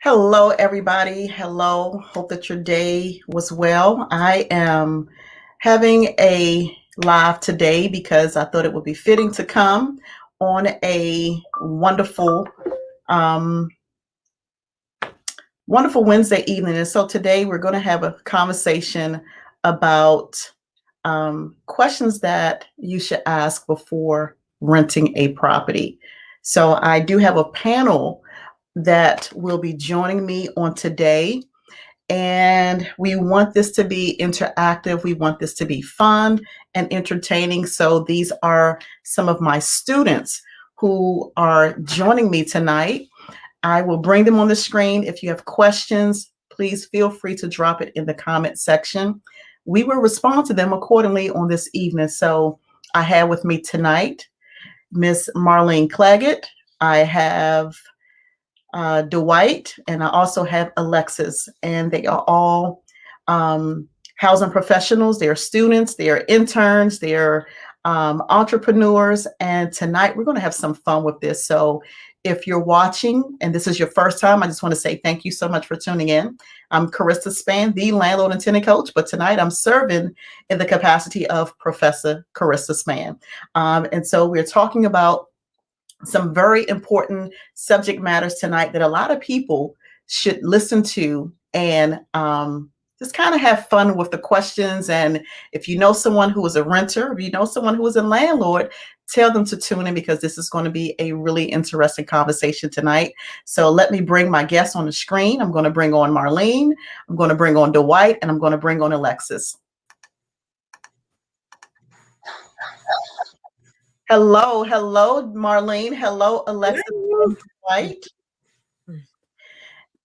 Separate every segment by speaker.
Speaker 1: Hello, everybody. Hello. Hope that your day was well. I am having a live today because I thought it would be fitting to come on a um, wonderful Wednesday evening. And so today we're going to have a conversation about questions that you should ask before renting a property. So I do have a panel that will be joining me on today. And we want this to be interactive. We want this to be fun and entertaining. So these are some of my students who are joining me tonight. I will bring them on the screen. If you have questions, please feel free to drop it in the comment section. We will respond to them accordingly on this evening. So I have with me tonight Miss Marlene Claggett. I have Dwight, and I also have Alexis, and they are all housing professionals. They're students, they're interns, they're entrepreneurs, and tonight we're going to have some fun with this. So if you're watching and this is your first time, I just want to say thank you so much for tuning in. I'm Carissa Spann, the landlord and tenant coach, but tonight I'm serving in the capacity of Professor Carissa Spann. And so we're talking about some very important subject matters tonight that a lot of people should listen to and just kind of have fun with the questions. And if you know someone who is a renter, if you know someone who is a landlord, tell them to tune in because this is going to be a really interesting conversation tonight. So let me bring my guests on the screen. I'm going to bring on Marlene, I'm going to bring on Dwight, and I'm going to bring on Alexis. Hello, Marlene. Hello, Alexis. Dwight.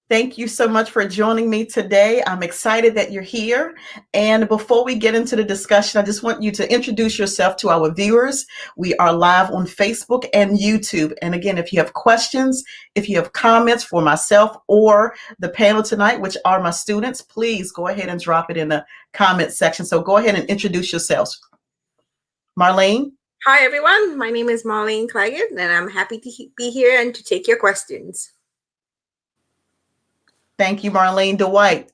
Speaker 1: Thank you so much for joining me today. I'm excited that you're here. And before we get into the discussion, I just want you to introduce yourself to our viewers. We are live on Facebook and YouTube. And again, if you have questions, if you have comments for myself or the panel tonight, which are my students, please go ahead and drop it in the comment section. So go ahead and introduce yourselves. Marlene?
Speaker 2: Hi, everyone. My name is Marlene Claggett, and I'm happy to be here and to take your questions.
Speaker 1: Thank you, Marlene. Dwight.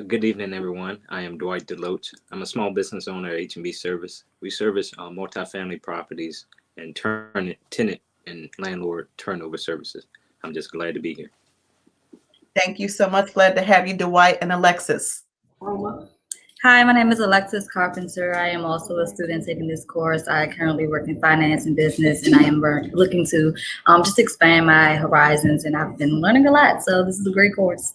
Speaker 3: Good evening, everyone. I am Dwight Deloach. I'm a small business owner at H&B Service. We service multifamily properties and tenant and landlord turnover services. I'm just glad to be here.
Speaker 1: Thank you so much. Glad to have you, Dwight and Alexis.
Speaker 4: Hi, my name is Alexis Carpenter. I am also a student taking this course. I currently work in finance and business, and I am looking to just expand my horizons, and I've been learning a lot. So this is a great course.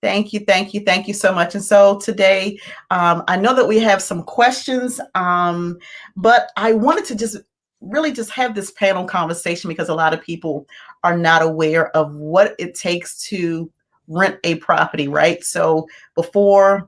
Speaker 1: Thank you so much. And so today, I know that we have some questions, but I wanted to just have this panel conversation because a lot of people are not aware of what it takes to rent a property, right? So before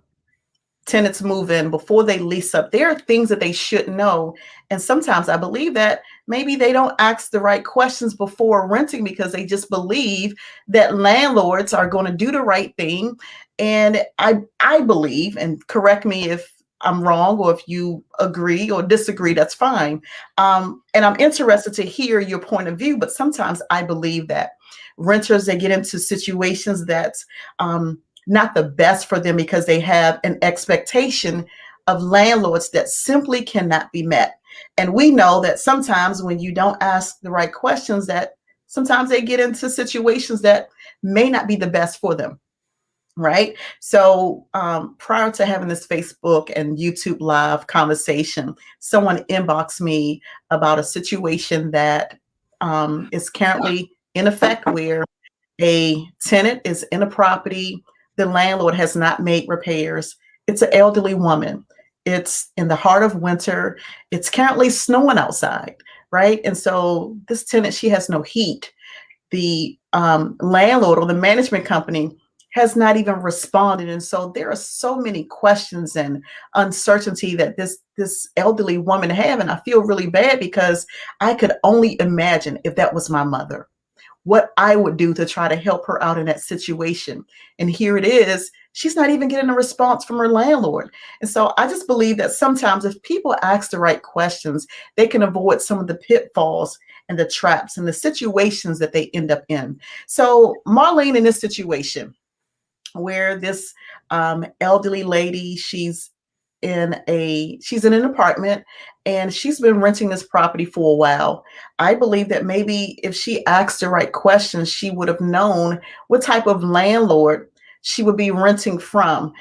Speaker 1: tenants move in, before they lease up, there are things that they should know. And sometimes I believe that maybe they don't ask the right questions before renting because they just believe that landlords are going to do the right thing. And I believe, and correct me if I'm wrong or if you agree or disagree, that's fine. And I'm interested to hear your point of view, but sometimes I believe that renters, they get into situations that's not the best for them because they have an expectation of landlords that simply cannot be met. And we know that sometimes when you don't ask the right questions, that sometimes they get into situations that may not be the best for them. Right. So prior to having this Facebook and YouTube live conversation, someone inboxed me about a situation that is currently in effect where a tenant is in a property. The landlord has not made repairs. It's an elderly woman. It's in the heart of winter. It's currently snowing outside, right? And so this tenant, she has no heat. The landlord or the management company has not even responded. And so there are so many questions and uncertainty that this elderly woman have. And I feel really bad because I could only imagine if that was my mother, what I would do to try to help her out in that situation. And here it is, she's not even getting a response from her landlord. And so I just believe that sometimes if people ask the right questions, they can avoid some of the pitfalls and the traps and the situations that they end up in. So Marlene, in this situation where this elderly lady, she's in an apartment and she's been renting this property for a while. I believe that maybe if she asked the right questions, she would have known what type of landlord she would be renting from.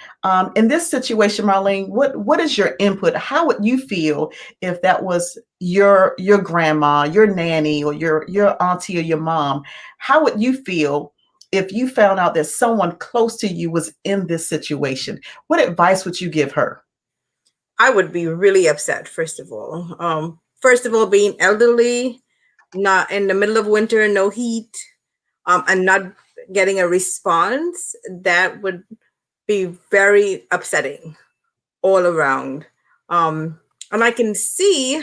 Speaker 1: In this situation, Marlene, what is your input? How would you feel if that was your grandma, your nanny, or your auntie or your mom? How would you feel if you found out that someone close to you was in this situation? What advice would you give her?
Speaker 2: I would be really upset, first of all. Being elderly, not in the middle of winter, no heat, and not getting a response, that would be very upsetting all around. And I can see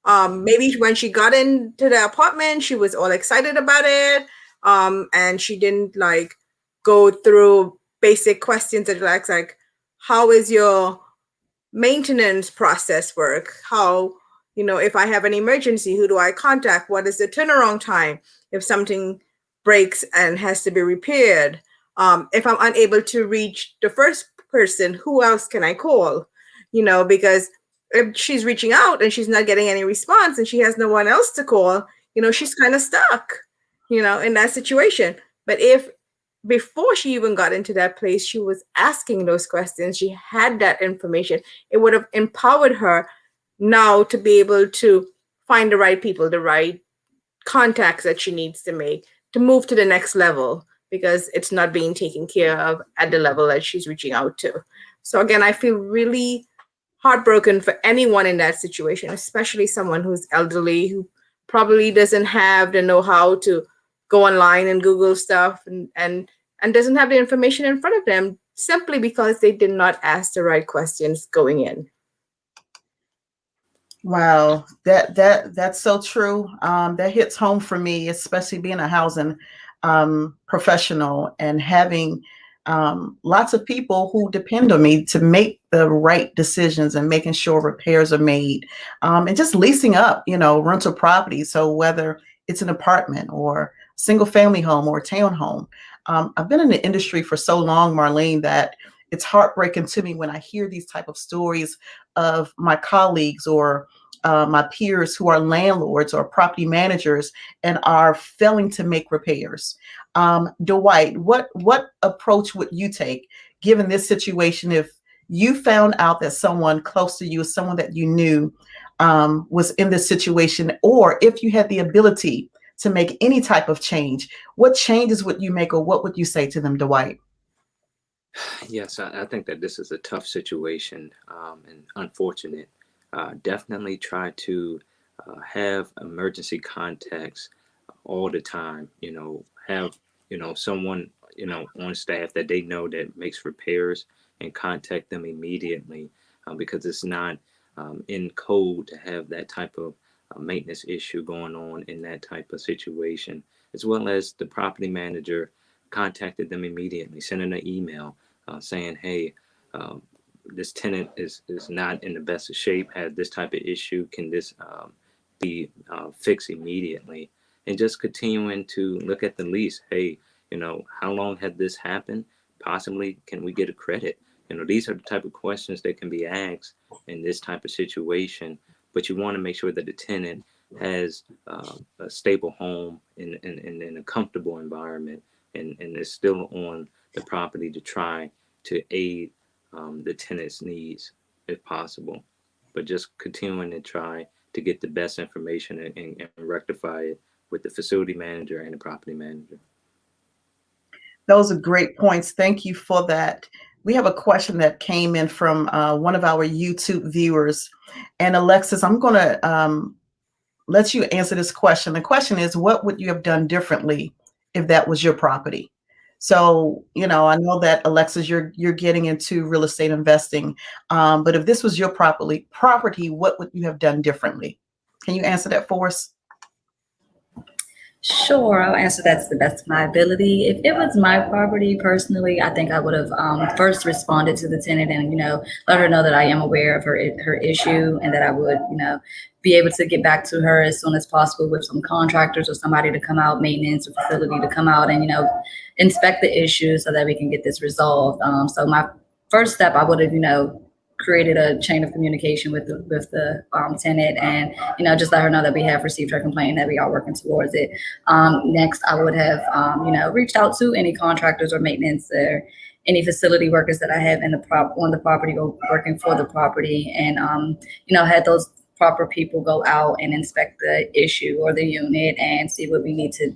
Speaker 2: maybe when she got into the apartment, she was all excited about it. And she didn't like go through basic questions that like, how is your maintenance process work? How, if I have an emergency, who do I contact? What is the turnaround time if something breaks and has to be repaired? If I'm unable to reach the first person, who else can I call? Because if she's reaching out and she's not getting any response and she has no one else to call, she's kind of stuck, in that situation. But if before she even got into that place, she was asking those questions, she had that information, it would have empowered her now to be able to find the right people, the right contacts that she needs to make to move to the next level, because it's not being taken care of at the level that she's reaching out to. So again, I feel really heartbroken for anyone in that situation, especially someone who's elderly, who probably doesn't have the know-how to go online and Google stuff and doesn't have the information in front of them simply because they did not ask the right questions going in.
Speaker 1: Wow, that's so true. That hits home for me, especially being a housing professional and having lots of people who depend on me to make the right decisions and making sure repairs are made, and just leasing up, rental property. So whether it's an apartment or single family home or a townhome, I've been in the industry for so long, Marlene, that it's heartbreaking to me when I hear these type of stories of my colleagues or my peers who are landlords or property managers and are failing to make repairs. Dwight, what approach would you take given this situation if you found out that someone close to you, someone that you knew, was in this situation, or if you had the ability to make any type of change, what changes would you make, or what would you say to them, Dwight?
Speaker 3: Yes, I think that this is a tough situation and unfortunate. Definitely try to have emergency contacts all the time. Have someone on staff that they know that makes repairs, and contact them immediately, because it's not in code to have that type of maintenance issue going on in that type of situation, as well as the property manager contacted them immediately, sending an email saying, hey, this tenant is not in the best of shape, has this type of issue, can this be fixed immediately? And just continuing to look at the lease. Hey, how long had this happened? Possibly, can we get a credit? These are the type of questions that can be asked in this type of situation. But you want to make sure that the tenant has a stable home in a comfortable environment, and is still on the property to try to aid the tenant's needs if possible. But just continuing to try to get the best information and rectify it with the facility manager and the property manager.
Speaker 1: Those are great points. Thank you for that. We have a question that came in from one of our YouTube viewers. And Alexis, I'm going to let you answer this question. The question is, what would you have done differently if that was your property? So, I know that, Alexis, you're getting into real estate investing. But if this was your property, what would you have done differently? Can you answer that for us?
Speaker 4: Sure, I'll answer that to the best of my ability. If it was my property personally, I think I would have first responded to the tenant and, let her know that I am aware of her issue and that I would, be able to get back to her as soon as possible with some contractors or somebody to come out, maintenance or facility to come out and, inspect the issue so that we can get this resolved. So my first step, I would have, created a chain of communication with the tenant and just let her know that we have received her complaint and that we are working towards it. Next, I would have reached out to any contractors or maintenance or any facility workers that I have on the property or working for the property, and had those proper people go out and inspect the issue or the unit and see what we need to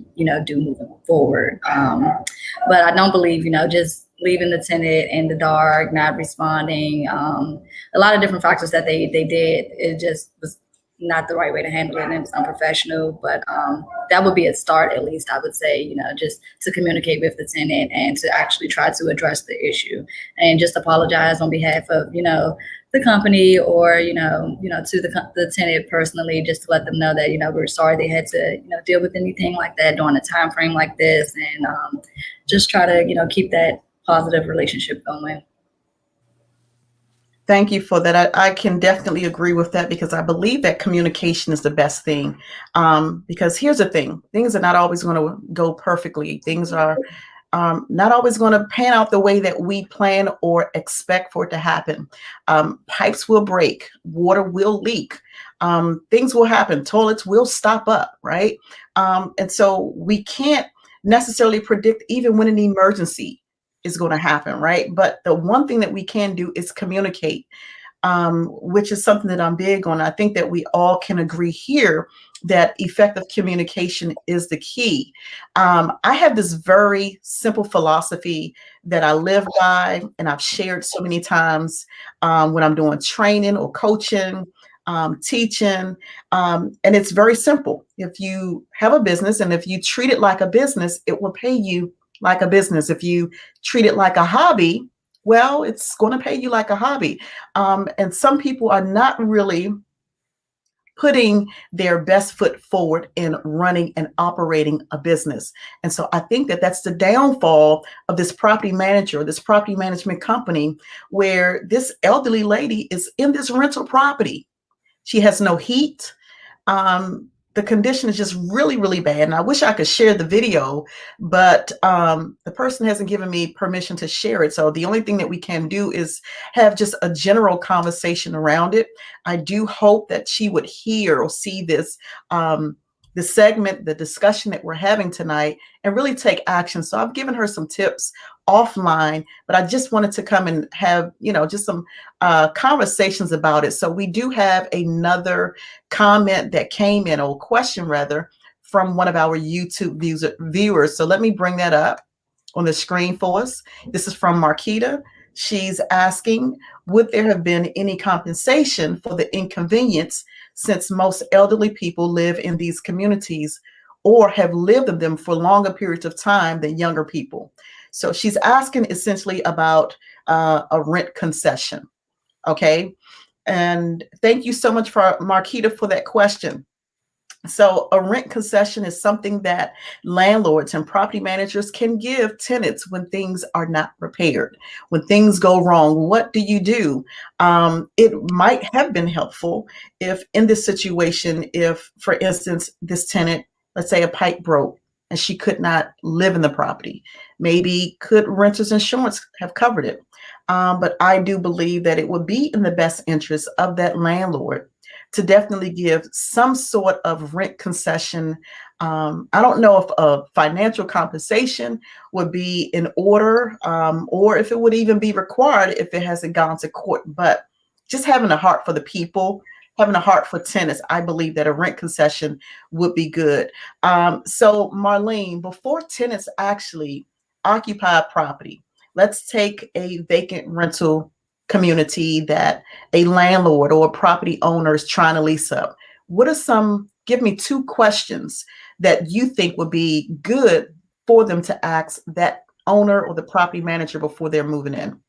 Speaker 4: do moving forward. But I don't believe just leaving the tenant in the dark, not responding. A lot of different factors that they did. It just was not the right way to handle it, and it was unprofessional. But that would be a start, at least I would say. Just to communicate with the tenant and to actually try to address the issue and just apologize on behalf of the company or to the tenant personally, just to let them know that we're sorry they had to deal with anything like that during a time frame like this, and just try to keep that positive relationship going.
Speaker 1: Thank you for that. I can definitely agree with that because I believe that communication is the best thing. Because here's the thing, things are not always going to go perfectly. Things are not always going to pan out the way that we plan or expect for it to happen. Pipes will break, water will leak, things will happen, toilets will stop up, right? And so we can't necessarily predict even when an emergency is going to happen, right? But the one thing that we can do is communicate, which is something that I'm big on. I think that we all can agree here that effective communication is the key. I have this very simple philosophy that I live by, and I've shared so many times when I'm doing training or coaching, teaching, and it's very simple. If you have a business and if you treat it like a business, it will pay you like a business. If you treat it like a hobby, well, it's going to pay you like a hobby. And some people are not really putting their best foot forward in running and operating a business. And so I think that that's the downfall of this property manager, this property management company, where this elderly lady is in this rental property. She has no heat. The condition is just really, really bad. And I wish I could share the video, but the person hasn't given me permission to share it. So the only thing that we can do is have just a general conversation around it. I do hope that she would hear or see this, the segment, the discussion that we're having tonight, and really take action. So I've given her some tips offline, but I just wanted to come and have, just some conversations about it. So we do have another comment that came in, or question rather, from one of our YouTube viewers. So let me bring that up on the screen for us. This is from Marquita. She's asking, would there have been any compensation for the inconvenience, since most elderly people live in these communities or have lived in them for longer periods of time than younger people? So she's asking essentially about a rent concession. Okay. And thank you so much for Marquita for that question. So a rent concession is something that landlords and property managers can give tenants when things are not repaired, when things go wrong. What do you do? It might have been helpful if in this situation, if, for instance, this tenant, let's say a pipe broke and she could not live in the property, maybe could renter's insurance have covered it? But I do believe that it would be in the best interest of that landlord to definitely give some sort of rent concession. I don't know if a financial compensation would be in order, or if it would even be required if it hasn't gone to court. But just having a heart for the people, having a heart for tenants, I believe that a rent concession would be good. So Marlene, before tenants actually occupy a property, let's take a vacant rental community that a landlord or a property owner is trying to lease up. Give me 2 questions that you think would be good for them to ask that owner or the property manager before they're moving in.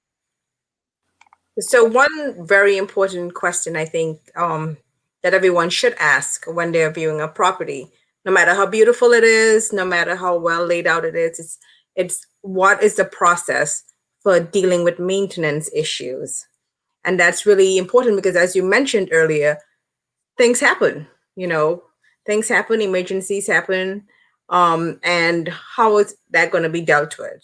Speaker 2: So one very important question I think that everyone should ask when they're viewing a property No matter how beautiful it is, no matter how well laid out it is, it's what is the process for dealing with maintenance issues. And that's really important because, as you mentioned earlier, things happen, you know, things happen, emergencies happen. And how is that going to be dealt with?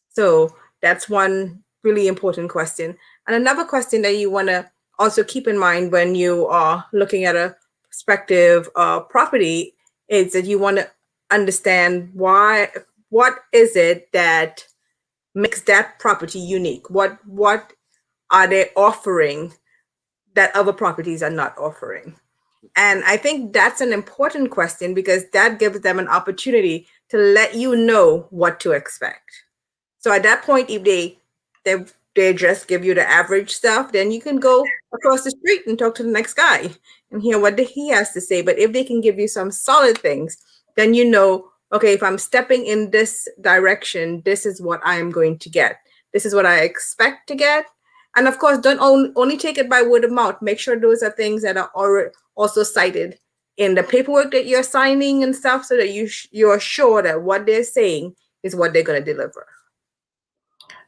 Speaker 2: So that's one really important question. And another question that you want to also keep in mind when you are looking at a prospective property is that you want to understand what is it that makes that property unique? What are they offering that other properties are not offering? And I think that's an important question because that gives them an opportunity to let you know what to expect. So at that point, if they just give you the average stuff, then you can go across the street and talk to the next guy and hear what he has to say. But if they can give you some solid things, then you know, okay, if I'm stepping in this direction, this is what I am going to get. This is what I expect to get. And of course, don't only take it by word of mouth. Make sure those are things that are also cited in the paperwork that you're signing and stuff, so that you're sure that what they're saying is what they're going to deliver.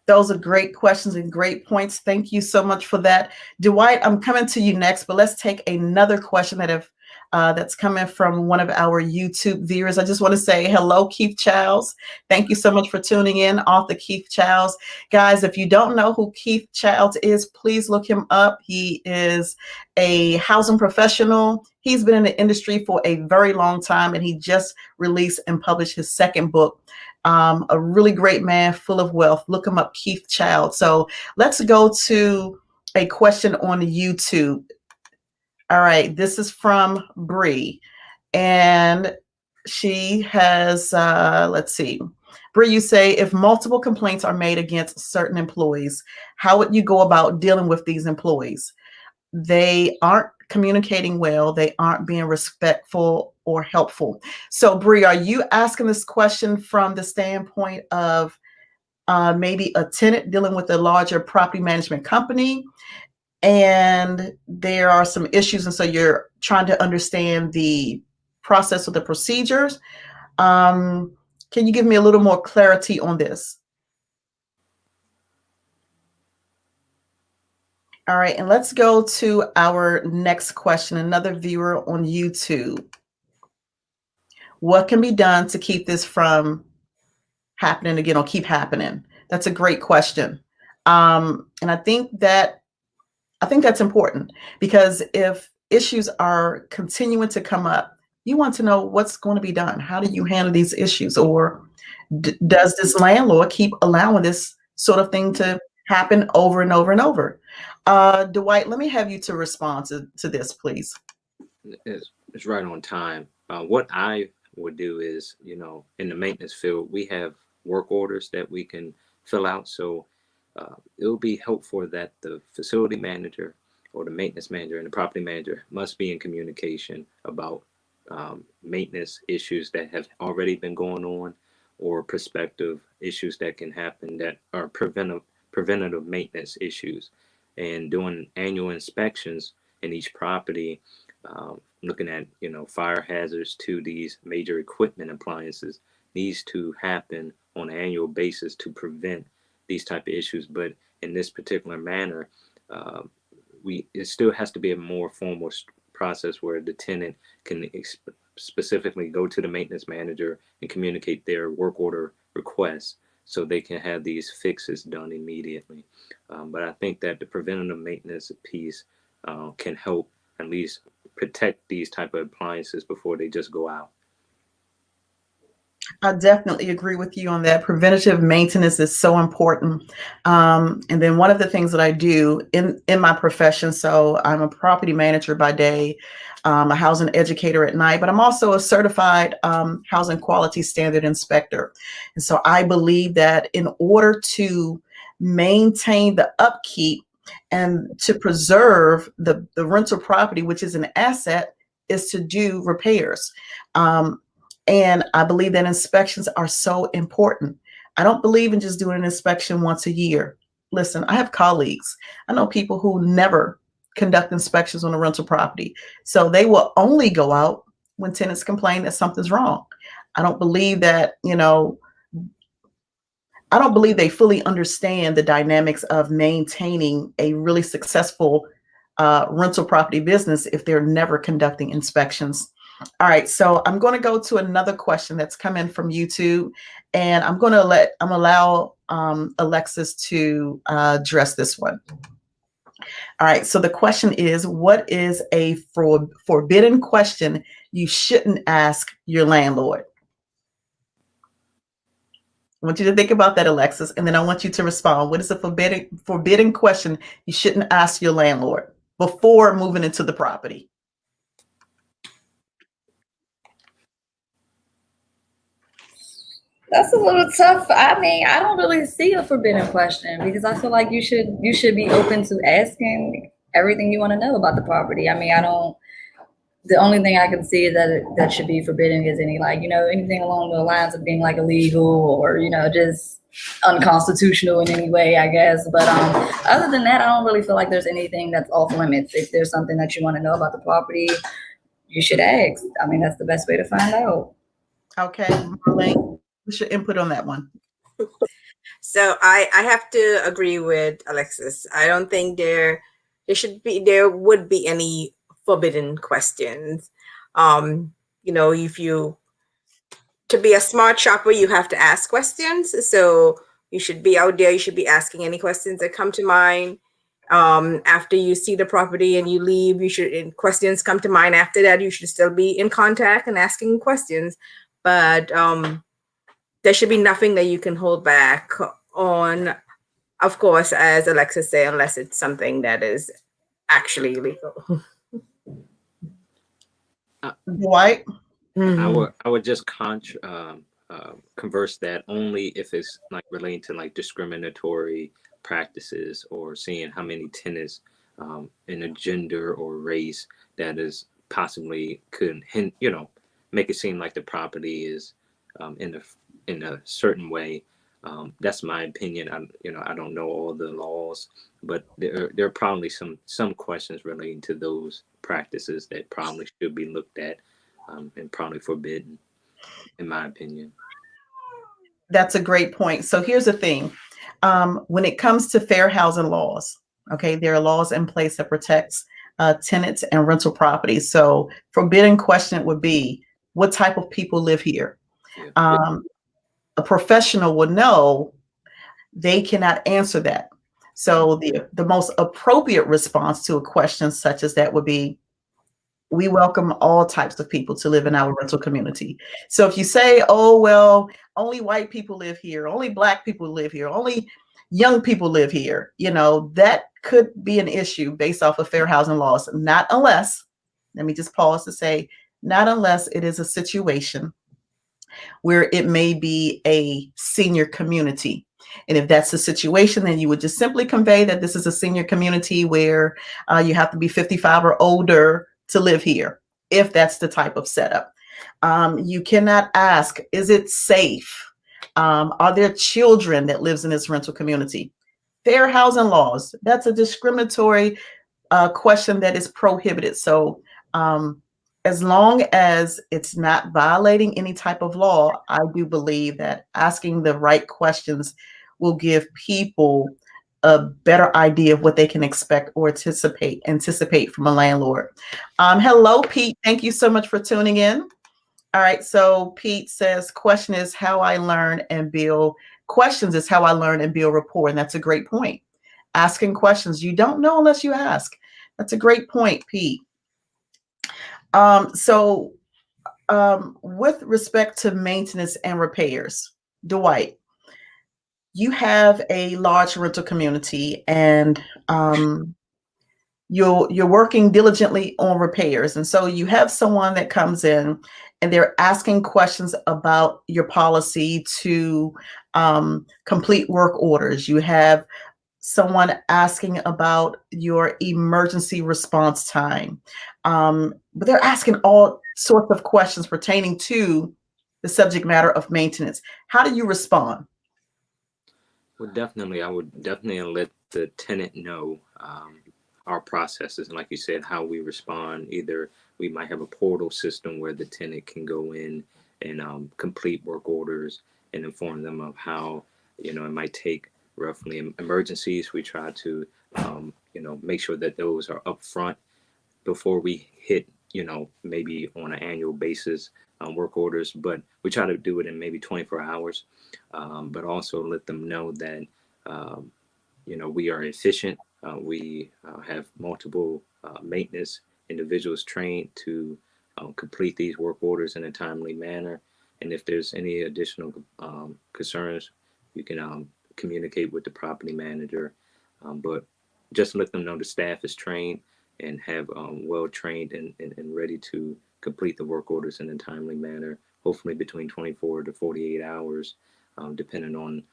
Speaker 1: Those are great questions and great points. Thank you so much for that. Dwight, I'm coming to you next, but let's take another question that's coming from one of our YouTube viewers. I just want to say hello, Keith Childs. Thank you so much for tuning in, author Keith Childs. Guys, if you don't know who Keith Childs is, please look him up. He is a housing professional. He's been in the industry for a very long time, and he just released and published his second book. A really great man, full of wealth. Look him up, Keith Child. So let's go to a question on YouTube. All right, this is from Bree, and she has, let's see. Bree, you say, if multiple complaints are made against certain employees, how would you go about dealing with these employees? They aren't communicating well. They aren't being respectful or helpful. So, Bree, are you asking this question from the standpoint of maybe a tenant dealing with a larger property management company, and there are some issues, and so you're trying to understand the process or the procedures? Can you give me a little more clarity on this? All right, and let's go to our next question. Another viewer on YouTube. What can be done to keep this from happening again or keep happening? That's a great question. And I think that's important, because if issues are continuing to come up, you want to know what's going to be done. How do you handle these issues? Or does this landlord keep allowing this sort of thing to happen over and over and over? Dwight, let me have you to respond to this, please.
Speaker 3: It's right on time. What I would do is, in the maintenance field, we have work orders that we can fill out. So it'll be helpful that the facility manager or the maintenance manager and the property manager must be in communication about maintenance issues that have already been going on, or prospective issues that can happen that are preventative maintenance issues. And doing annual inspections in each property, looking at fire hazards to these major equipment appliances, needs to happen on an annual basis to prevent these type of issues. But in this particular manner, it still has to be a more formal process where the tenant can specifically go to the maintenance manager and communicate their work order requests, so they can have these fixes done immediately. But I think that the preventative maintenance piece can help at least protect these type of appliances before they just go out.
Speaker 1: I definitely agree with you on that. Preventative maintenance is so important. And then one of the things that I do in my profession, so I'm a property manager by day, a housing educator at night, but I'm also a certified housing quality standard inspector. And so I believe that in order to maintain the upkeep and to preserve the rental property, which is an asset, is to do repairs. And I believe that inspections are so important. I don't believe in just doing an inspection once a year. Listen, I have colleagues. I know people who never conduct inspections on a rental property. So they will only go out when tenants complain that something's wrong. I don't believe that, I don't believe they fully understand the dynamics of maintaining a really successful rental property business if they're never conducting inspections. All right, so I'm going to go to another question that's come in from YouTube, and I'm going to allow Alexis to address this one. All right, so the question is, what is a forbidden question you shouldn't ask your landlord? I want you to think about that, Alexis, and then I want you to respond. What is a forbidden question you shouldn't ask your landlord before moving into the property?
Speaker 4: That's a little tough. I mean, I don't really see a forbidden question because I feel like you should be open to asking everything you want to know about the property. I mean, I don't. The only thing I can see that should be forbidden is anything along the lines of being like illegal or just unconstitutional in any way, I guess. But other than that, I don't really feel like there's anything that's off limits. If there's something that you want to know about the property, you should ask. I mean, that's the best way to find out.
Speaker 1: Okay, Marlene, what's your input on that one?
Speaker 2: So I have to agree with Alexis. I don't think there would be any forbidden questions. If you to be a smart shopper, you have to ask questions. So you should be out there. You should be asking any questions that come to mind. After you see the property and you leave, questions come to mind after that. You should still be in contact and asking questions. But there should be nothing that you can hold back on, of course, as Alexis said, unless it's something that is actually illegal.
Speaker 1: Dwight?
Speaker 3: I would just converse that only if it's like relating to like discriminatory practices or seeing how many tenants in a gender or race that is possibly could make it seem like the property is in a certain way. That's my opinion. I don't know all the laws, but there are probably some questions relating to those practices that probably should be looked at and probably forbidden, in my opinion.
Speaker 1: That's a great point. So here's the thing. When it comes to fair housing laws, okay, there are laws in place that protects tenants and rental properties. So forbidden question would be, what type of people live here?
Speaker 3: Yeah.
Speaker 1: A professional would know they cannot answer that. So the most appropriate response to a question such as that would be, we welcome all types of people to live in our rental community. So if you say, oh, well, only white people live here, only Black people live here, only young people live here, that could be an issue based off of fair housing laws. Not unless, let me just pause to say, not unless it is a situation where it may be a senior community. And if that's the situation, then you would just simply convey that this is a senior community where you have to be 55 or older to live here, if that's the type of setup. You cannot ask, is it safe? Are there children that lives in this rental community? Fair housing laws, that's a discriminatory question that is prohibited. So as long as it's not violating any type of law, I do believe that asking the right questions will give people a better idea of what they can expect or anticipate from a landlord. Hello, Pete. Thank you so much for tuning in. All right. So Pete says, questions is how I learn and build rapport. And that's a great point. Asking questions. You don't know unless you ask. That's a great point, Pete. With respect to maintenance and repairs, Dwight, you have a large rental community and you're working diligently on repairs. And so you have someone that comes in and they're asking questions about your policy to complete work orders. You have someone asking about your emergency response time. But they're asking all sorts of questions pertaining to the subject matter of maintenance. How do you respond?
Speaker 3: Well, definitely, I would definitely let the tenant know our processes and, like you said, how we respond. Either we might have a portal system where the tenant can go in and complete work orders and inform them of how, it might take roughly emergencies. We try to, make sure that those are upfront before we hit, maybe on an annual basis work orders, but we try to do it in maybe 24 hours. But also let them know that, um, we are efficient. We have multiple maintenance individuals trained to complete these work orders in a timely manner. And if there's any additional concerns, you can communicate with the property manager. But just let them know the staff is trained and have well trained and ready to complete the work orders in a timely manner, hopefully between 24 to 48 hours, depending on,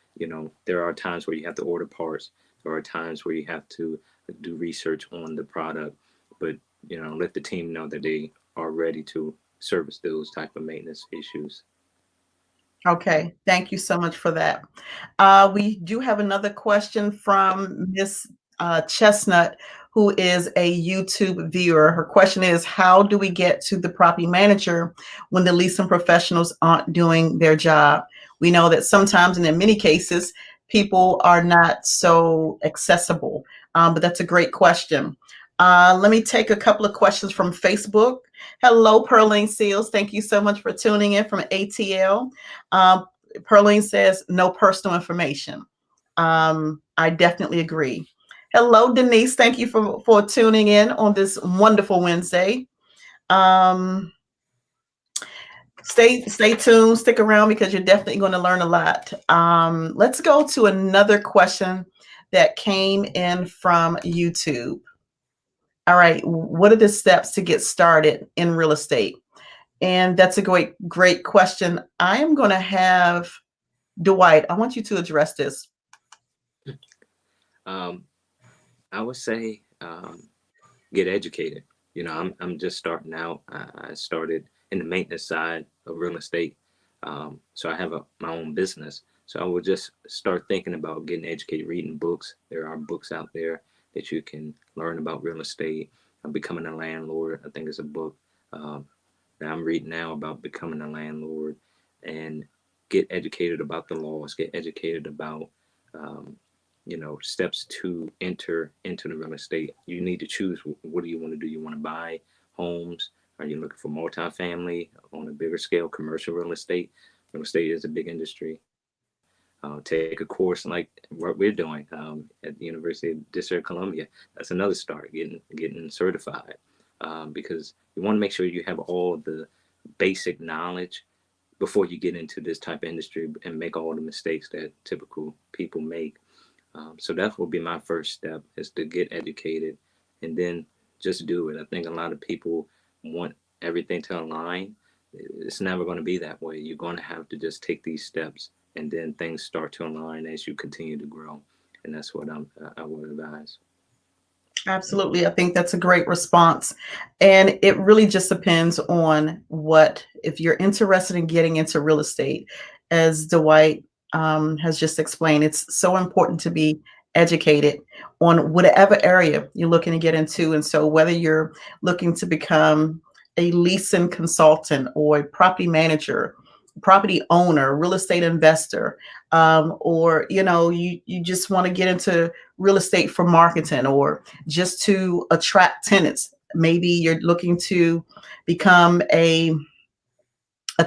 Speaker 3: there are times where you have to order parts. There are times where you have to do research on the product, but, let the team know that they are ready to service those type of maintenance issues.
Speaker 1: Okay, thank you so much for that. We do have another question from Miss Chestnut, who is a YouTube viewer. Her question is, how do we get to the property manager when the leasing professionals aren't doing their job? We know that sometimes, and in many cases, people are not so accessible, but that's a great question. Let me take a couple of questions from Facebook. Hello, Pearline Seals. Thank you so much for tuning in from ATL. Pearline says, no personal information. I definitely agree. Hello, Denise. Thank you for tuning in on this wonderful Wednesday. Stay tuned, stick around because you're definitely going to learn a lot. Let's go to another question that came in from YouTube. All right, what are the steps to get started in real estate? And that's a great question. I am going to have Dwight, I want you to address this.
Speaker 3: I would say get educated. I'm just starting out. I started in the maintenance side of real estate. So I have my own business. So I would just start thinking about getting educated, reading books. There are books out there that you can learn about real estate. Becoming a landlord, I think, is a book that I'm reading now about becoming a landlord, and get educated about the laws, get educated about steps to enter into the real estate. You need to choose, what do you want to do? You want to buy homes? Are you looking for multifamily on a bigger scale, commercial real estate? Real estate is a big industry. Take a course like what we're doing at the University of District of Columbia. That's another start, getting certified, because you want to make sure you have all the basic knowledge before you get into this type of industry and make all the mistakes that typical people make. So that will be my first step, is to get educated and then just do it. I think a lot of people want everything to align. It's never going to be that way. You're going to have to just take these steps, and then things start to align as you continue to grow. And that's what I would advise.
Speaker 1: Absolutely. I think that's a great response. And it really just depends on if you're interested in getting into real estate, as Dwight has just explained, it's so important to be educated on whatever area you're looking to get into. And so whether you're looking to become a leasing consultant or a property manager, property owner, real estate investor, or you just want to get into real estate for marketing or just to attract tenants. Maybe you're looking to become a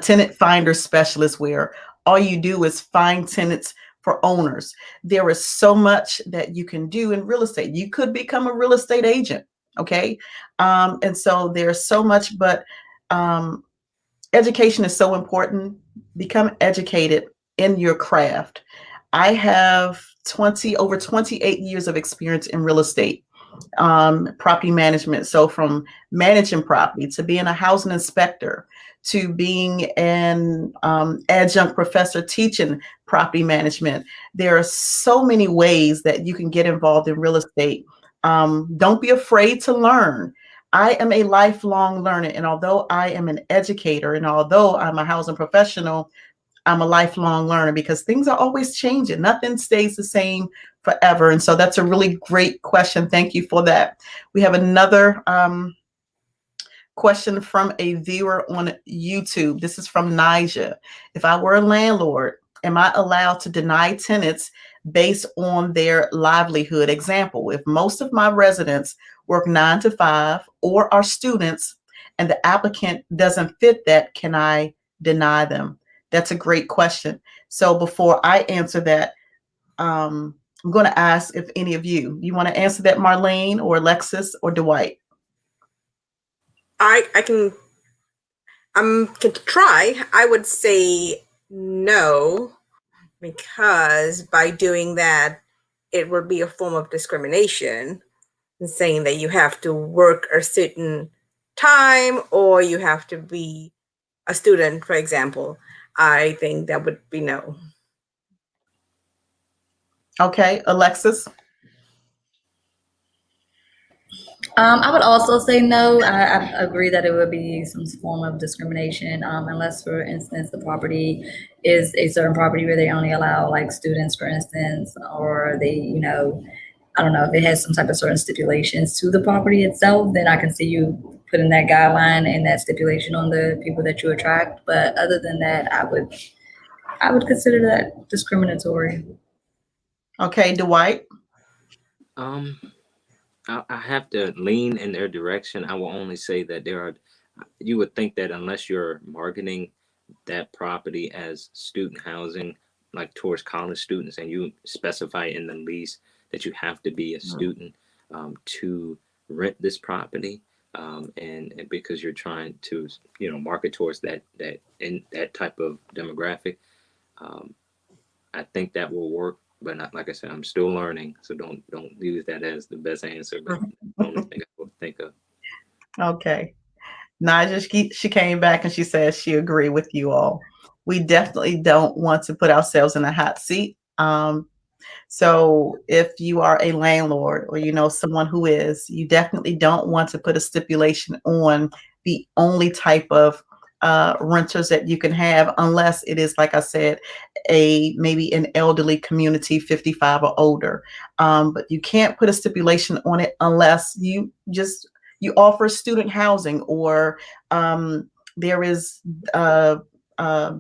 Speaker 1: tenant finder specialist, where all you do is find tenants for owners. There is so much that you can do in real estate. You could become a real estate agent. Okay. And so there's so much, but education is so important. Become educated in your craft. I have over 28 years of experience in real estate, property management. So from managing property to being a housing inspector to being an adjunct professor teaching property management. There are so many ways that you can get involved in real estate. Don't be afraid to learn. I am a lifelong learner, and although I am an educator and although I'm a housing professional, I'm a lifelong learner because things are always changing. Nothing stays the same forever. And so that's a really great question. Thank you for that. We have another question from a viewer on YouTube. This is from Nija. If I were a landlord, am I allowed to deny tenants based on their livelihood? Example, if most of my residents work 9 to 5 or are students and the applicant doesn't fit that, can I deny them? That's a great question. So before I answer that, I'm going to ask if any of you want to answer that, Marlene or Alexis or Dwight.
Speaker 2: I can try. I would say no, because by doing that, it would be a form of discrimination, saying that you have to work a certain time or you have to be a student, for example. I think that would be no.
Speaker 1: Okay, Alexis.
Speaker 4: I would also say no. I agree that it would be some form of discrimination, unless, for instance, the property is a certain property where they only allow like students, for instance, or they, I don't know, if it has some type of certain stipulations to the property itself, then I can see you putting that guideline and that stipulation on the people that you attract. But other than that, I would consider that discriminatory.
Speaker 1: Okay, Dwight.
Speaker 3: I have to lean in their direction. I will only say that you would think that unless you're marketing that property as student housing, like towards college students, and you specify in the lease that you have to be a student to rent this property, and because you're trying to, market towards that type of demographic, I think that will work. But not, like I said, I'm still learning, so don't use that as the best answer. But the only thing I would think of.
Speaker 1: Okay. Naja, she came back and she says she agreed with you all. We definitely don't want to put ourselves in a hot seat. So if you are a landlord or you know someone who is, you definitely don't want to put a stipulation on the only type of renters that you can have, unless it is, like I said, maybe an elderly community, 55 or older. But you can't put a stipulation on it unless you offer student housing, or there is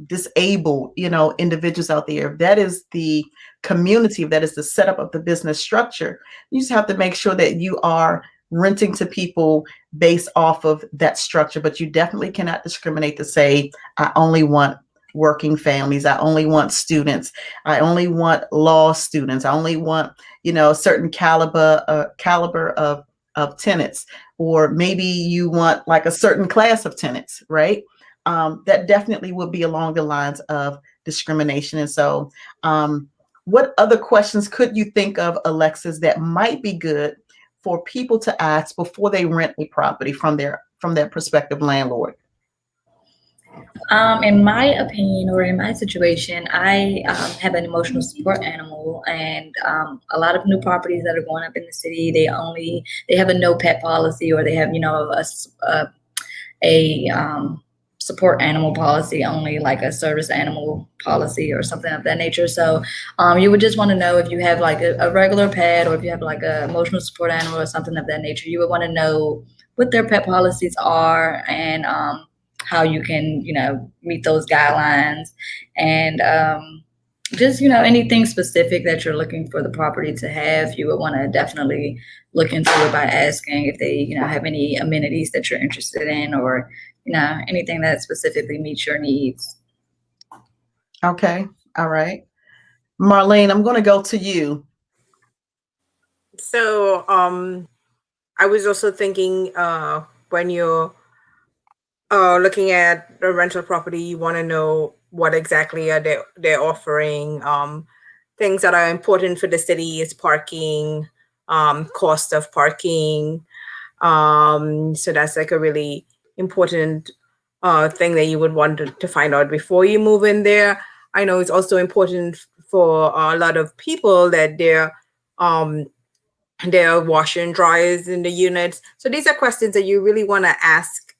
Speaker 1: disabled, individuals out there. If that is the community, if that is the setup of the business structure, you just have to make sure that you are renting to people based off of that structure. But you definitely cannot discriminate to say, I only want working families, I only want students, I only want law students, I only want, a certain caliber of tenants, or maybe you want like a certain class of tenants, right? That definitely would be along the lines of discrimination. And so what other questions could you think of, Alexis, that might be good for people to ask before they rent a property from their prospective landlord?
Speaker 4: In my opinion, or in my situation, I have an emotional support animal, and a lot of new properties that are going up in the city, they have a no pet policy, or they have a support animal policy only, like a service animal policy or something of that nature. So you would just want to know if you have like a regular pet, or if you have like a emotional support animal or something of that nature. You would want to know what their pet policies are, and how you can, meet those guidelines, and just, anything specific that you're looking for the property to have. You would want to definitely look into it by asking if they, have any amenities that you're interested in, or, anything that specifically meets your needs.
Speaker 1: Okay. All right. Marlene, I'm going to go to you.
Speaker 2: So I was also thinking when you're looking at a rental property, you want to know what exactly are they're offering. Things that are important for the city is parking, cost of parking. So that's like a really important thing that you would want to find out before you move in there. I know it's also important for a lot of people that there are washer and dryers in the units. So these are questions that you really want to ask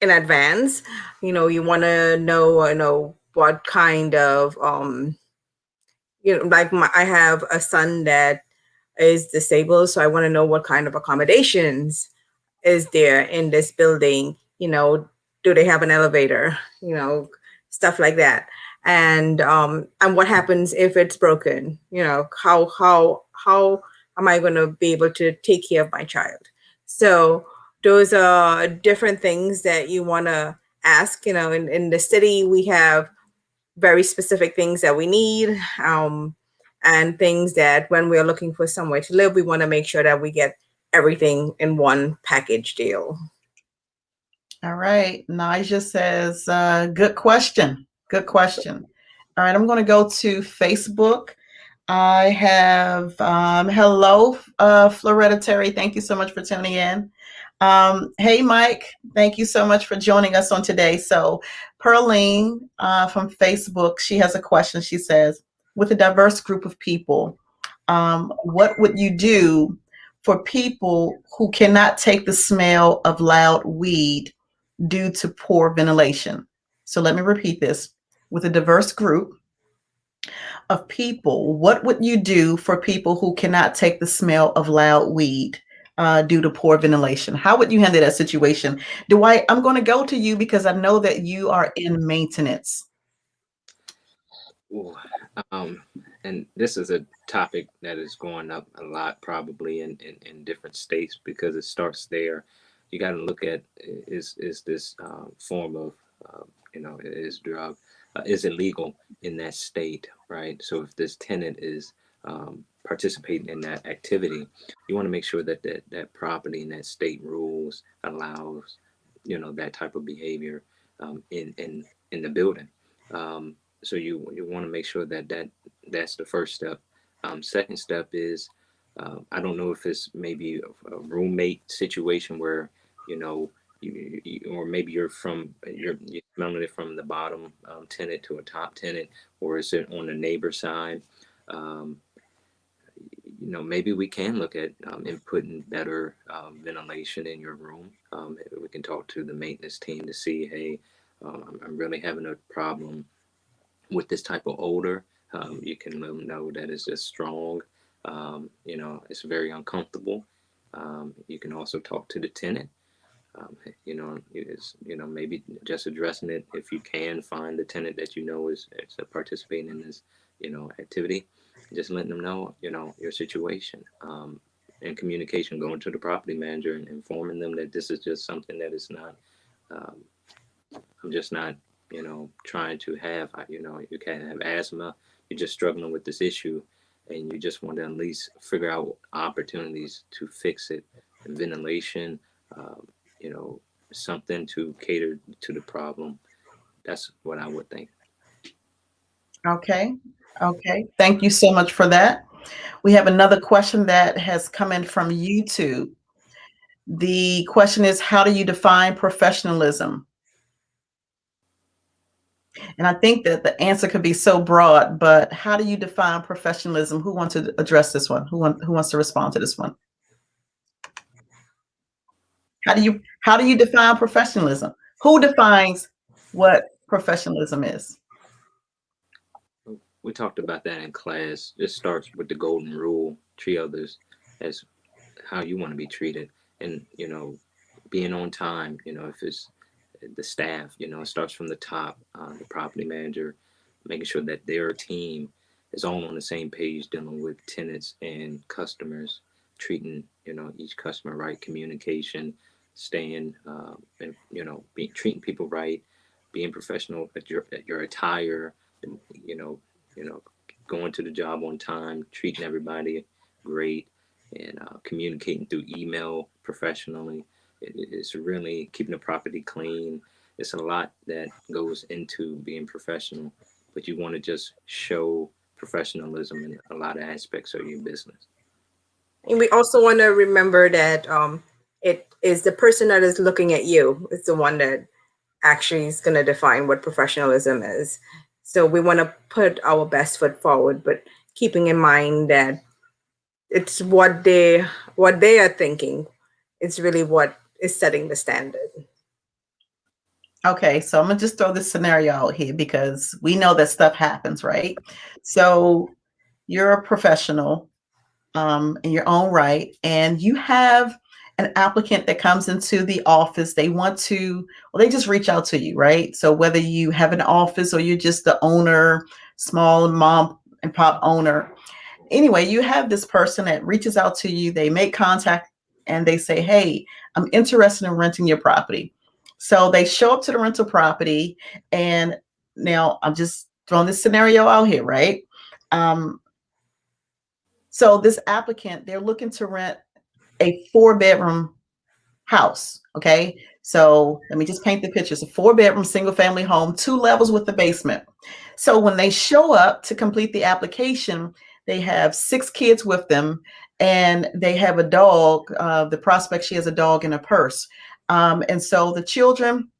Speaker 2: in advance. You want to know, what kind of like I have a son that is disabled, so I want to know what kind of accommodations is there in this building. Do they have an elevator? Stuff like that. And what happens if it's broken? How am I going to be able to take care of my child? So those are different things that you want to ask. In the city, we have very specific things that we need, and things that when we're looking for somewhere to live, we want to make sure that we get everything in one package deal.
Speaker 1: All right. Naija says, good question. Good question. All right. I'm going to go to Facebook. I have, hello, Floretta Terry. Thank you so much for tuning in. Hey, Mike. Thank you so much for joining us on today. So Pearline from Facebook, she has a question. She says, with a diverse group of people, what would you do for people who cannot take the smell of loud weed due to poor ventilation? So let me repeat this. With a diverse group of people, what would you do for people who cannot take the smell of loud weed due to poor ventilation? How would you handle that situation? Dwight, I'm going to go to you because I know that you are in maintenance.
Speaker 3: Ooh, and this is a topic that is going up a lot, probably in different states, because it starts there. You got to look at, is this form of is drug is it legal in that state, right? So if this tenant is participating in that activity, you want to make sure that that property and that state rules allows that type of behavior in the building. So you want to make sure that's the first step. Second step is, I don't know if it's maybe a roommate situation where you know or maybe you're smelling it from the bottom tenant to a top tenant, or is it on the neighbor side? Um, Maybe we can look at inputting better ventilation in your room. We can talk to the maintenance team to see, hey, I'm really having a problem with this type of odor. You can let them know that it's just strong. It's very uncomfortable. You can also talk to the tenant. Maybe just addressing it, if you can find the tenant that is participating in this, activity, just letting them know, your situation. And communication, going to the property manager and informing them that this is just something that is not, um, I'm just not, trying to have, you can't have asthma, you're just struggling with this issue, and you just want to at least figure out opportunities to fix it. And ventilation, um, you know, something to cater to the problem. That's what I would think.
Speaker 1: Okay. Okay. Thank you so much for that. We have another question that has come in from YouTube. The question is, how do you define professionalism? And I think that the answer could be so broad, but how do you define professionalism? Who wants to address this one? Who wants to respond to this one? How do you define professionalism? Who defines what professionalism is?
Speaker 3: We talked about that in class. It starts with the golden rule: treat others as how you want to be treated, and being on time. If it's the staff, it starts from the top, the property manager, making sure that their team is all on the same page, dealing with tenants and customers, treating each customer right, communication, staying and treating people right, being professional at your attire, and you know going to the job on time, treating everybody great, and communicating through email professionally. It's really keeping the property clean. It's a lot that goes into being professional, but you want to just show professionalism in a lot of aspects of your business.
Speaker 2: And we also want to remember that it is the person that is looking at you. It's the one that actually is going to define what professionalism is. So we want to put our best foot forward, but keeping in mind that it's what they are thinking. It's really what is setting the standard.
Speaker 1: Okay, so I'm gonna just throw this scenario out here because we know that stuff happens, right? So you're a professional in your own right, and you have an applicant that comes into the office. They want to, well, they just reach out to you, right? So whether you have an office or you're just the owner, small mom and pop owner, anyway, you have this person that reaches out to you, they make contact and they say, hey, I'm interested in renting your property. So they show up to the rental property, and now I'm just throwing this scenario out here, right? Um, so this applicant, they're looking to rent a 4-bedroom house. Okay. So let me just paint the picture. It's a 4-bedroom single family home, 2 levels with the basement. So when they show up to complete the application, they have 6 kids with them, and they have a dog. The prospect, she has a dog in a purse. And so the children,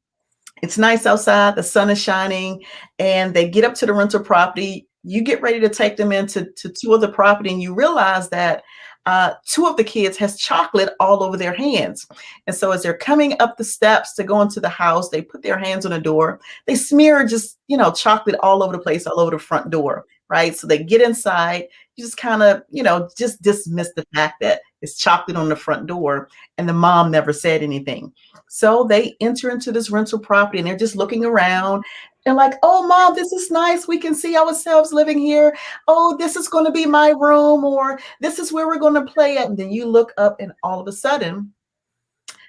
Speaker 1: it's nice outside, the sun is shining, and they get up to the rental property. You get ready to take them into tour the property, and you realize that 2 of the kids has chocolate all over their hands. And so as they're coming up the steps to go into the house, they put their hands on the door. They smear just, chocolate all over the place, all over the front door, right? So they get inside. You just kind of, just dismiss the fact that it's chocolate on the front door, and the mom never said anything. So they enter into this rental property, and they're just looking around. They're like, oh, mom, this is nice. We can see ourselves living here. Oh, this is going to be my room, or this is where we're going to play at. And then you look up, and all of a sudden,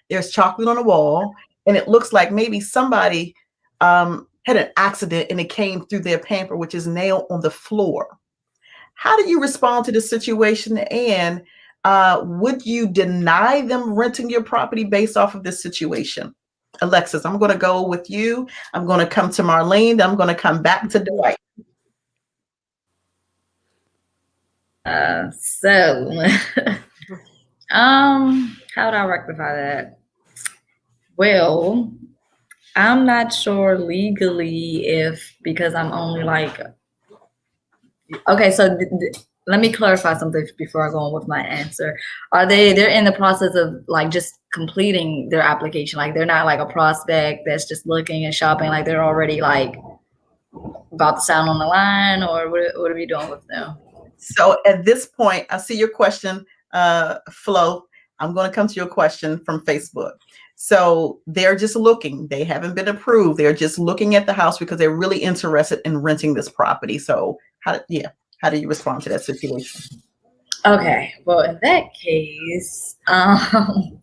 Speaker 1: there's chocolate on the wall. And it looks like maybe somebody had an accident and it came through their pamper, which is nailed on the floor. How do you respond to this situation? And would you deny them renting your property based off of this situation? Alexis, I'm going to go with you. I'm going to come to Marlene. I'm going to come back to Dwight.
Speaker 4: So, how would I rectify that? Well, I'm not sure legally because I'm only like, okay, so let me clarify something before I go on with my answer. They're in the process of like just completing their application. Like they're not like a prospect that's just looking and shopping. Like they're already like about to sign on the line, or what are we doing with them?
Speaker 1: So at this point, I see your question, Flo. I'm going to come to your question from Facebook. So they're just looking. They haven't been approved. They're just looking at the house because they're really interested in renting this property. So how do you respond to that situation?
Speaker 4: Okay, well, in that case, I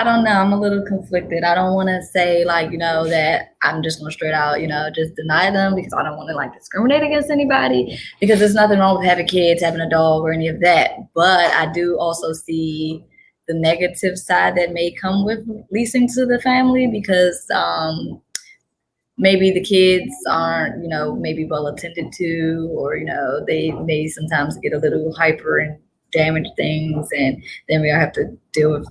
Speaker 4: don't know. I'm a little conflicted. I don't want to say like, that I'm just going to straight out, just deny them, because I don't want to like discriminate against anybody, because there's nothing wrong with having kids, having a dog, or any of that. But I do also see the negative side that may come with leasing to the family, because maybe the kids aren't, maybe well attended to, or, they may sometimes get a little hyper and damage things, and then we have to deal with,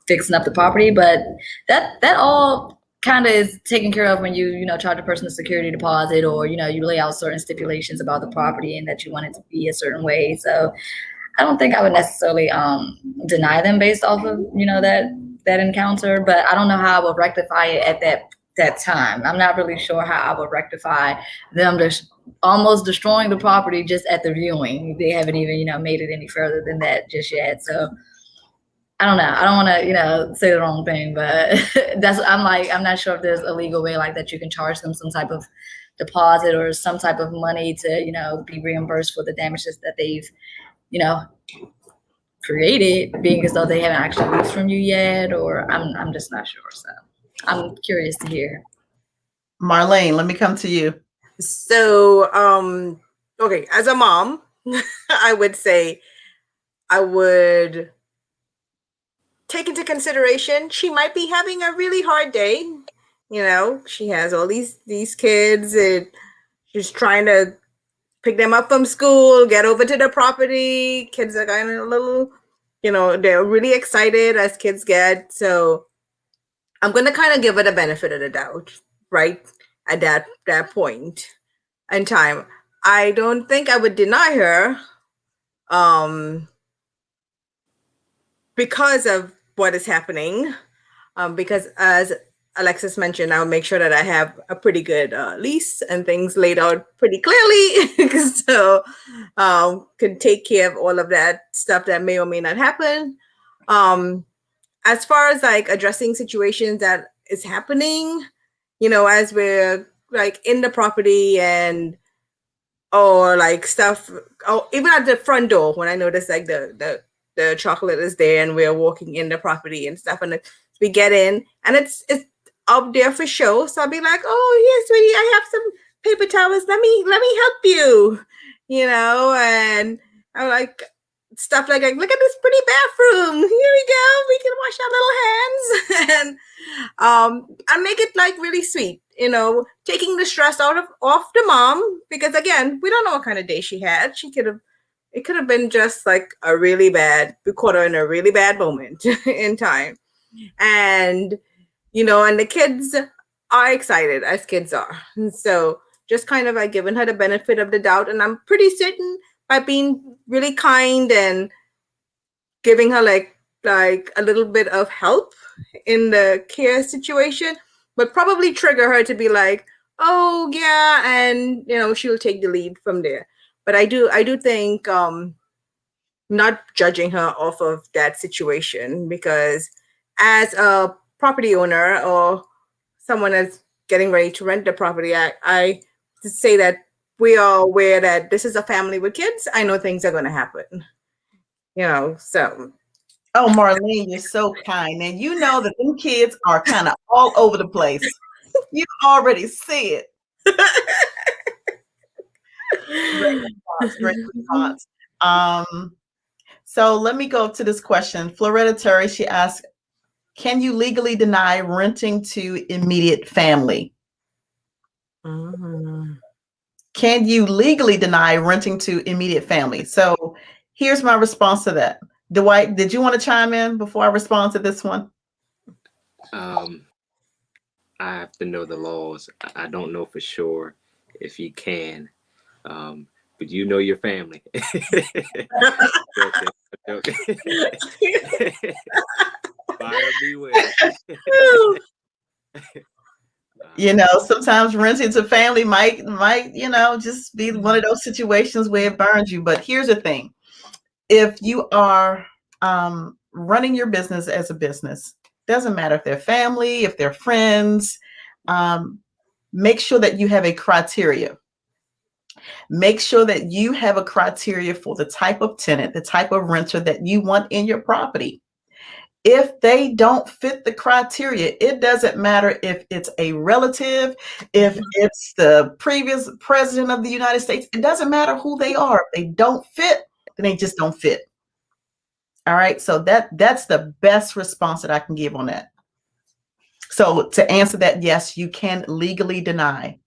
Speaker 4: fixing up the property. But that all kind of is taken care of when you charge a person a security deposit, or you lay out certain stipulations about the property and that you want it to be a certain way. So I don't think I would necessarily deny them based off of that encounter, but I don't know how I would rectify it at that time. I'm not really sure how I would rectify them almost destroying the property just at the viewing. They haven't even made it any further than that just yet. So I don't know. I don't want to, say the wrong thing, but I'm not sure if there's a legal way like that you can charge them some type of deposit or some type of money to, be reimbursed for the damages that they've, created, being as though they haven't actually leased from you yet, or I'm just not sure. So I'm curious to hear.
Speaker 1: Marlene, let me come to you.
Speaker 2: So, okay, as a mom, I would say I would take into consideration she might be having a really hard day. She has all these kids, and she's trying to pick them up from school, get over to the property. Kids are kind of a little, they're really excited as kids get. So I'm going to kind of give her the benefit of the doubt, right? At that point in time. I don't think I would deny her because of what is happening. Because as Alexis mentioned, I'll make sure that I have a pretty good lease and things laid out pretty clearly, so could take care of all of that stuff that may or may not happen. As far as like addressing situations that is happening, as we're like in the property and or like stuff, even at the front door when I notice like the chocolate is there and we're walking in the property and stuff, and we get in and it's up there for show. So I'll be like, oh yes, sweetie, I have some paper towels. Let me help you, and I'm like stuff like look at this pretty bathroom. Here we go. We can wash our little hands and make it like really sweet, taking the stress off the mom, because again, we don't know what kind of day she had. It could have been just like we caught her in a really bad moment in time. And and the kids are excited, as kids are. And so just kind of like giving her the benefit of the doubt. And I'm pretty certain by being really kind and giving her like a little bit of help in the care situation would probably trigger her to be like, oh yeah, and she'll take the lead from there. But I do think not judging her off of that situation, because as a property owner or someone that's getting ready to rent the property, I say that we are aware that this is a family with kids. I know things are going to happen, so.
Speaker 1: Oh, Marlene, you're so kind. And you know that them kids are kind of all over the place. You already see it. Great response. So let me go to this question. Floretta Terry, she asked, can you legally deny renting to immediate family? Can you legally deny renting to immediate family? So here's my response to that. Dwight, did you want to chime in before I respond to this one?
Speaker 3: I have to know the laws. I don't know for sure if you can, but you know your family. Okay. Buyer beware.
Speaker 1: Sometimes renting to family might, just be one of those situations where it burns you. But here's the thing. If you are running your business as a business, doesn't matter if they're family, if they're friends, make sure that you have a criteria. Make sure that you have a criteria for the type of tenant, the type of renter that you want in your property. If they don't fit the criteria, it doesn't matter if it's a relative, if it's the previous president of the United States, it doesn't matter who they are. If they don't fit, then they just don't fit. All right. So that's the best response that I can give on that. So to answer that, yes, you can legally deny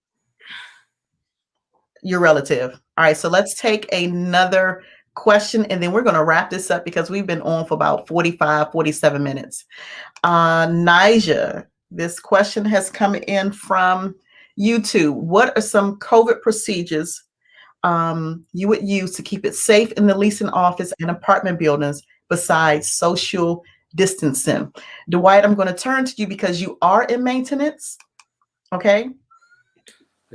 Speaker 1: your relative. All right. So let's take another question and then we're going to wrap this up because we've been on for about 47 minutes. Nija, this question has come in from YouTube. What are some COVID procedures you would use to keep it safe in the leasing office and apartment buildings besides social distancing? Dwight, I'm going to turn to you because you are in maintenance. Okay.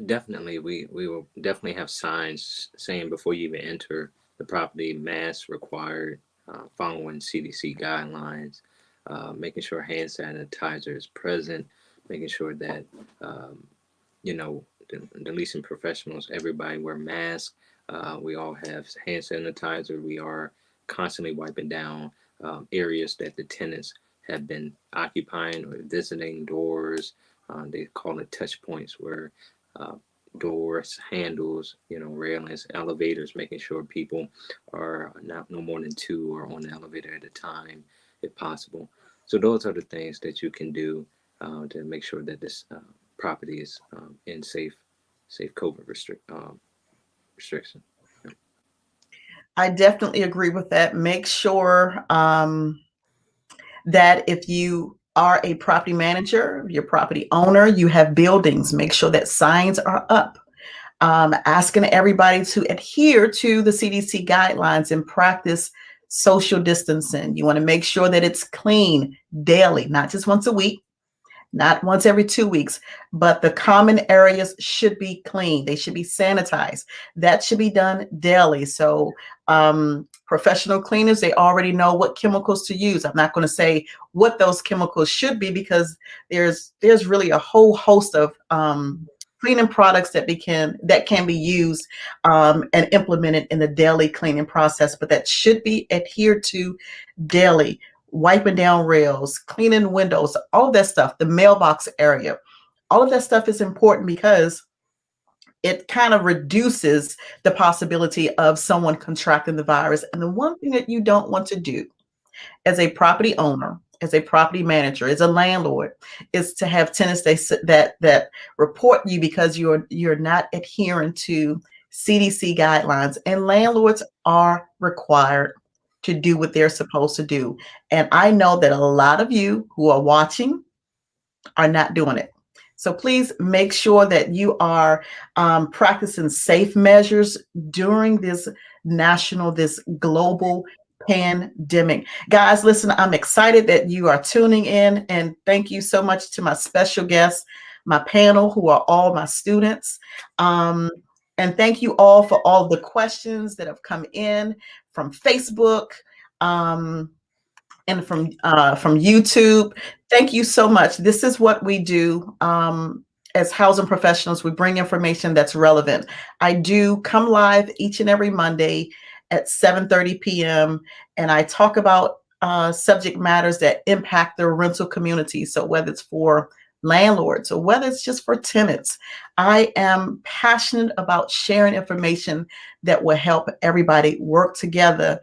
Speaker 3: Definitely. We will definitely have signs saying before you even enter the property, masks required, following CDC guidelines, making sure hand sanitizer is present, making sure that, the leasing professionals, everybody wear masks. We all have hand sanitizer. We are constantly wiping down areas that the tenants have been occupying or visiting, doors. They call it touch points, where doors, handles, railings, elevators, making sure people are no more than two or on the elevator at a time, if possible. So those are the things that you can do to make sure that this property is in safe COVID restriction.
Speaker 1: I definitely agree with that. Make sure that if you are a property manager, your property owner, you have buildings, make sure that signs are up, asking everybody to adhere to the CDC guidelines and practice social distancing. You want to make sure that it's clean daily, not just once a week. not once every 2 weeks, but the common areas should be clean. They should be sanitized. That should be done daily. So professional cleaners, they already know what chemicals to use. I'm not going to say what those chemicals should be because there's really a whole host of cleaning products that can be used and implemented in the daily cleaning process, but that should be adhered to daily. Wiping down rails, cleaning windows, all of that stuff, the mailbox area, all of that stuff is important because it kind of reduces the possibility of someone contracting the virus. And the one thing that you don't want to do as a property owner, as a property manager, as a landlord, is to have tenants that report you because you're not adhering to CDC guidelines. And landlords are required to do what they're supposed to do. And I know that a lot of you who are watching are not doing it. So please make sure that you are practicing safe measures during this global pandemic. Guys, listen, I'm excited that you are tuning in, and thank you so much to my special guests, my panel, who are all my students. And thank you all for all the questions that have come in from Facebook and from YouTube. Thank you so much. This is what we do as housing professionals. We bring information that's relevant. I do come live each and every Monday at 7:30 p.m. and I talk about subject matters that impact the rental community. So whether it's for landlords or whether it's just for tenants, I am passionate about sharing information that will help everybody work together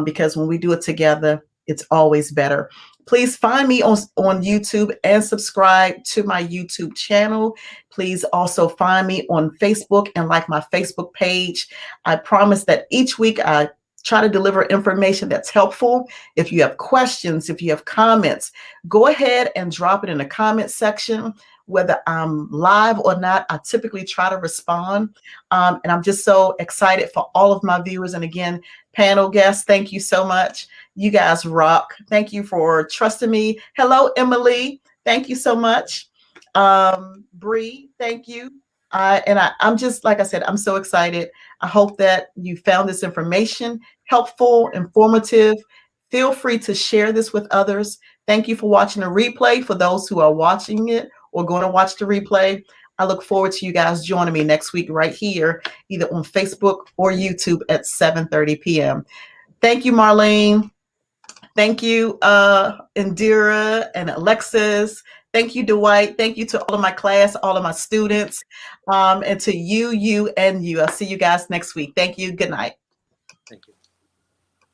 Speaker 1: because when we do it together, it's always better. Please find me on YouTube and subscribe to my YouTube channel. Please also find me on Facebook and like my Facebook page. I promise that each week I try to deliver information that's helpful. If you have questions, if you have comments, go ahead and drop it in the comment section. Whether I'm live or not, I typically try to respond. And I'm just so excited for all of my viewers. And again, panel guests, thank you so much. You guys rock. Thank you for trusting me. Hello, Emily. Thank you so much. Bree, thank you. I'm just, like I said, I'm so excited. I hope that you found this information helpful, informative. Feel free to share this with others. Thank you for watching the replay. For those who are watching it or going to watch the replay, I look forward to you guys joining me next week right here, either on Facebook or YouTube at 7:30 p.m. Thank you, Marlene. Thank you, Indira and Alexis. Thank you, Dwight. Thank you to all of my class, all of my students, and to you, and you. I'll see you guys next week. Thank you. Good night.
Speaker 3: Thank you.